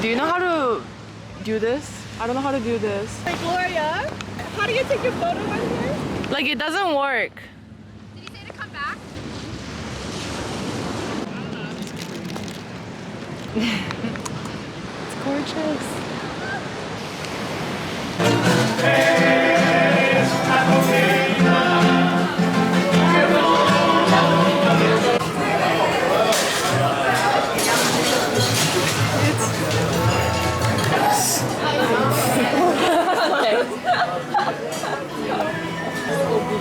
Do you know how to do this? I don't know how to do this. Hey Gloria, how do you take your photo in here? Like it doesn't work. Did he say to come back? It's gorgeous.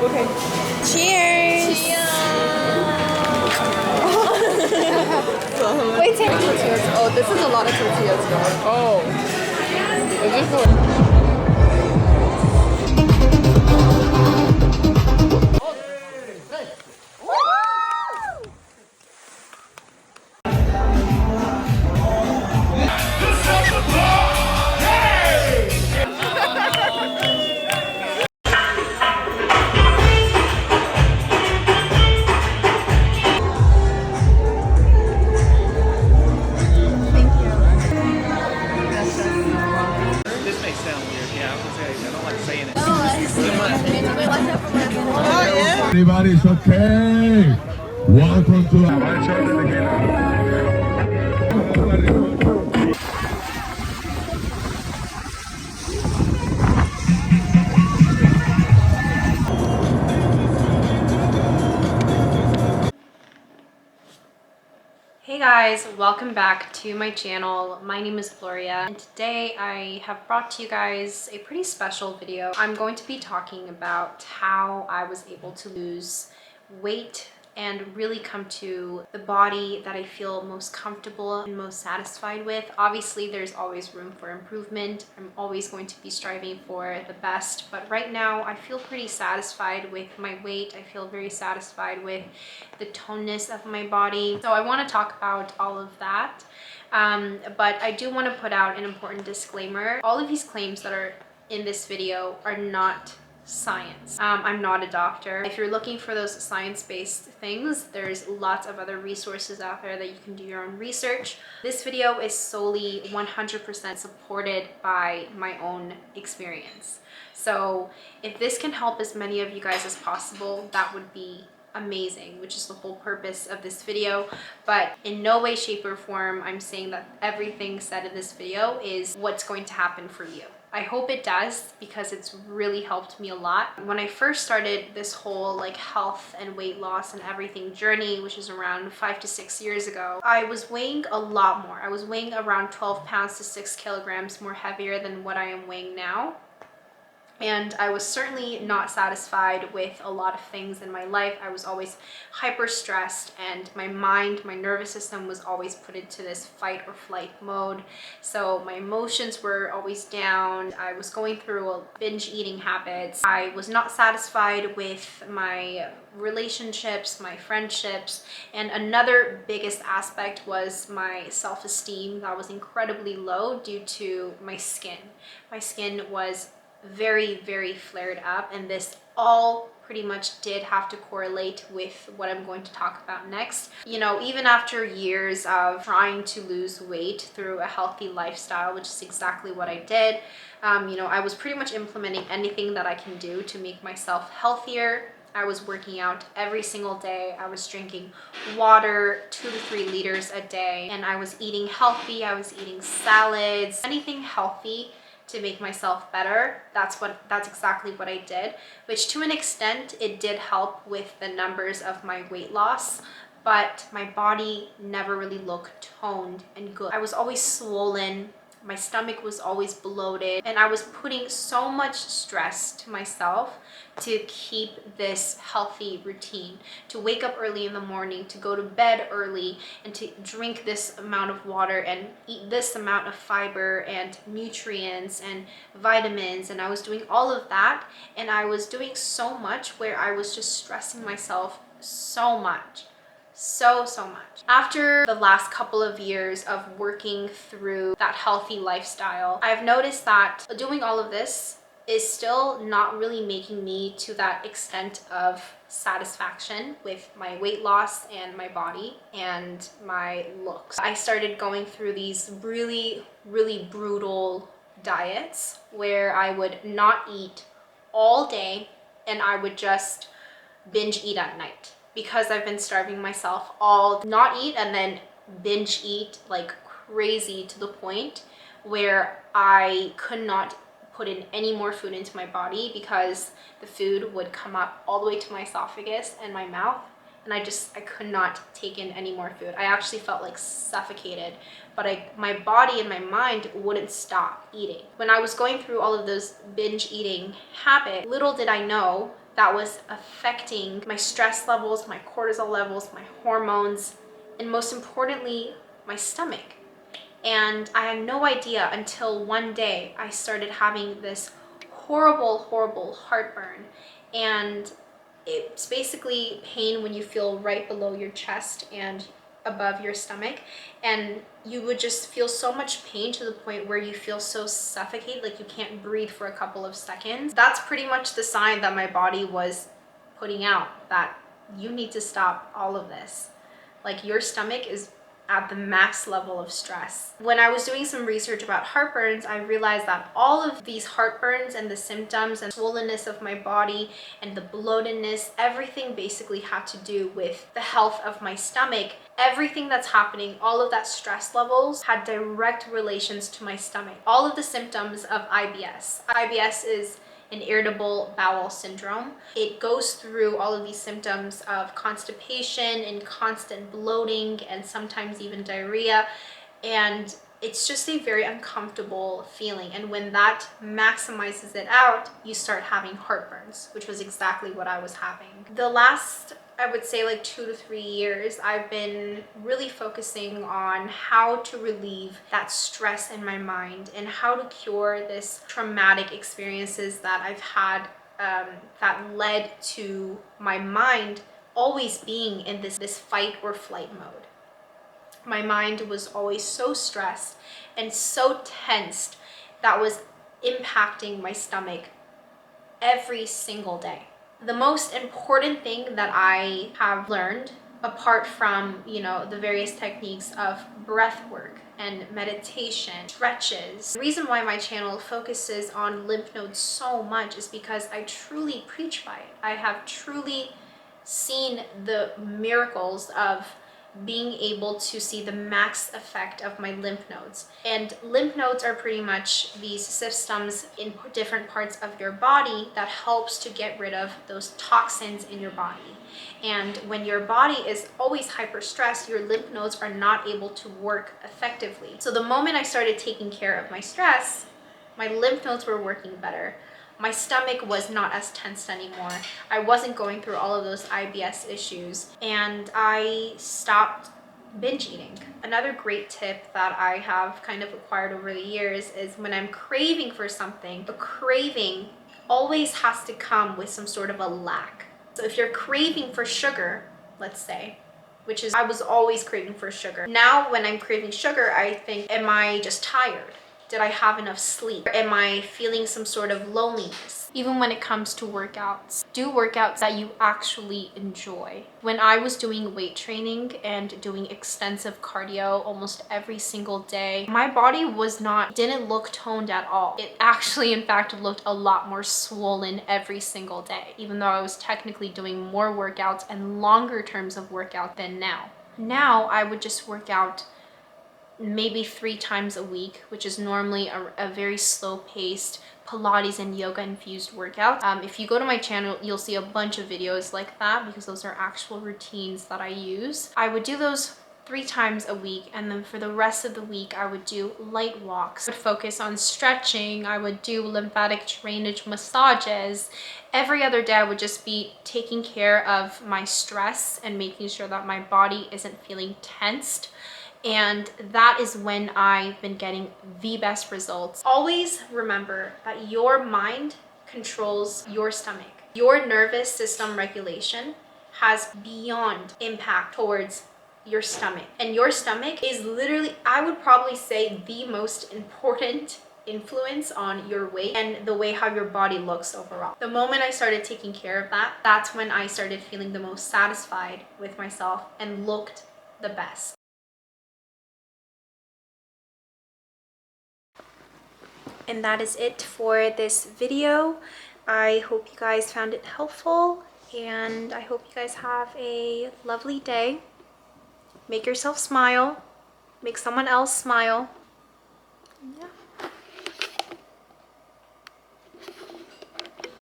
Okay. Cheers! Wait, take tortillas. Oh, this is a lot of tortillas, though. Oh. Is this for This may sound weird, yeah, I was gonna say, I don't like saying it. Everybody's okay. Welcome to Hey guys, welcome back to my channel. My name is Gloria and today I have brought to you guys a pretty special video. I'm going to be talking about how I was able to lose weight and really come to the body that I feel most comfortable and most satisfied with. Obviously, there's always room for improvement. I'm always going to be striving for the best, but right now I feel pretty satisfied with my weight. I feel very satisfied with the toneness of my body. So I want to talk about all of that. But I do want to put out an important disclaimer. All of these claims that are in this video are not science. I'm not a doctor. If you're looking for those science-based things, there's lots of other resources out there that you can do your own research. This video is solely 100% supported by my own experience. So if this can help as many of you guys as possible, that would be amazing, which is the whole purpose of this video. But in no way, shape, or form I'm saying that everything said in this video is what's going to happen for you. I hope it does, because it's really helped me a lot. When I first started this whole like health and weight loss and everything journey, which is around 5 to 6 years ago, I was weighing a lot more. I was weighing around 12 pounds to 6 kilograms more heavier than what I am weighing now. And I was certainly not satisfied with a lot of things in my life. I was always hyper stressed, and my mind, my nervous system was always put into this fight or flight mode. So my emotions were always down. I was going through binge eating habits. I was not satisfied with my relationships, my friendships, and another biggest aspect was my self-esteem that was incredibly low due to my skin. My skin was very, very flared up, and this all pretty much did have to correlate with what I'm going to talk about next. You know, even after years of trying to lose weight through a healthy lifestyle, which is exactly what I did, you know, I was pretty much implementing anything that I can do to make myself healthier. I was working out every single day. I was drinking water 2 to 3 liters a day, and I was eating healthy. I was eating salads, anything healthy to make myself better. That's exactly what I did, which to an extent it did help with the numbers of my weight loss, but my body never really looked toned and good. I was always swollen. My stomach was always bloated, and I was putting so much stress to myself to keep this healthy routine, to wake up early in the morning, to go to bed early, and to drink this amount of water and eat this amount of fiber and nutrients and vitamins. And I was doing all of that, and I was doing so much where I was just stressing myself so much. So much. After the last couple of years of working through that healthy lifestyle, I've noticed that doing all of this is still not really making me to that extent of satisfaction with my weight loss and my body and my looks. I started going through these really, really brutal diets where I would not eat all day and I would just binge eat at night because I've been starving myself all, not eat and then binge eat like crazy to the point where I could not put in any more food into my body because the food would come up all the way to my esophagus and my mouth, and I could not take in any more food. I actually felt like suffocated, but my body and my mind wouldn't stop eating. When I was going through all of those binge eating habits, little did I know that was affecting my stress levels, my cortisol levels, my hormones, and most importantly, my stomach. And I had no idea until one day I started having this horrible, horrible heartburn. And it's basically pain when you feel right below your chest and above your stomach. And you would just feel so much pain to the point where you feel so suffocated, like you can't breathe for a couple of seconds. That's pretty much the sign that my body was putting out that you need to stop all of this. Like your stomach is at the max level of stress. When I was doing some research about heartburns, I realized that all of these heartburns and the symptoms and swollenness of my body and the bloatedness, everything basically had to do with the health of my stomach. Everything that's happening, all of that stress levels had direct relations to my stomach. All of the symptoms of IBS. IBS is an irritable bowel syndrome. It goes through all of these symptoms of constipation and constant bloating and sometimes even diarrhea. And it's just a very uncomfortable feeling. And when that maximizes it out, you start having heartburns, which was exactly what I was having. The last, I would say like 2 to 3 years, I've been really focusing on how to relieve that stress in my mind and how to cure this traumatic experiences that I've had that led to my mind always being in this fight or flight mode. My mind was always so stressed and so tensed that was impacting my stomach every single day. The most important thing that I have learned, apart from, the various techniques of breath work and meditation, stretches, the reason why my channel focuses on lymph nodes so much is because I truly preach by it. I have truly seen the miracles of being able to see the max effect of my lymph nodes. And lymph nodes are pretty much these systems in different parts of your body that helps to get rid of those toxins in your body. And when your body is always hyper stressed, your lymph nodes are not able to work effectively. So the moment I started taking care of my stress, my lymph nodes were working better. My stomach was not as tensed anymore. I wasn't going through all of those IBS issues, and I stopped binge eating. Another great tip that I have kind of acquired over the years is when I'm craving for something, the craving always has to come with some sort of a lack. So if you're craving for sugar, let's say, which is, I was always craving for sugar. Now when I'm craving sugar, I think, am I just tired? Did I have enough sleep? Am I feeling some sort of loneliness? Even when it comes to workouts, do workouts that you actually enjoy. When I was doing weight training and doing extensive cardio almost every single day, my body didn't look toned at all. It actually, in fact, looked a lot more swollen every single day, even though I was technically doing more workouts and longer terms of workout than now. Now I would just work out maybe 3 times a week, which is normally a very slow-paced Pilates and yoga infused workout. If you go to my channel, you'll see a bunch of videos like that because those are actual routines that I use. I would do those 3 times a week, and then for the rest of the week I would do light walks. I would focus on stretching. I would do lymphatic drainage massages. Every other day I would just be taking care of my stress and making sure that my body isn't feeling tensed. And that is when I've been getting the best results. Always remember that your mind controls your stomach. Your nervous system regulation has beyond impact towards your stomach. And your stomach is literally, I would probably say, the most important influence on your weight and the way how your body looks overall. The moment I started taking care of that, that's when I started feeling the most satisfied with myself and looked the best. And that is it for this video. I hope you guys found it helpful, and I hope you guys have a lovely day. Make yourself smile, make someone else smile. Yeah.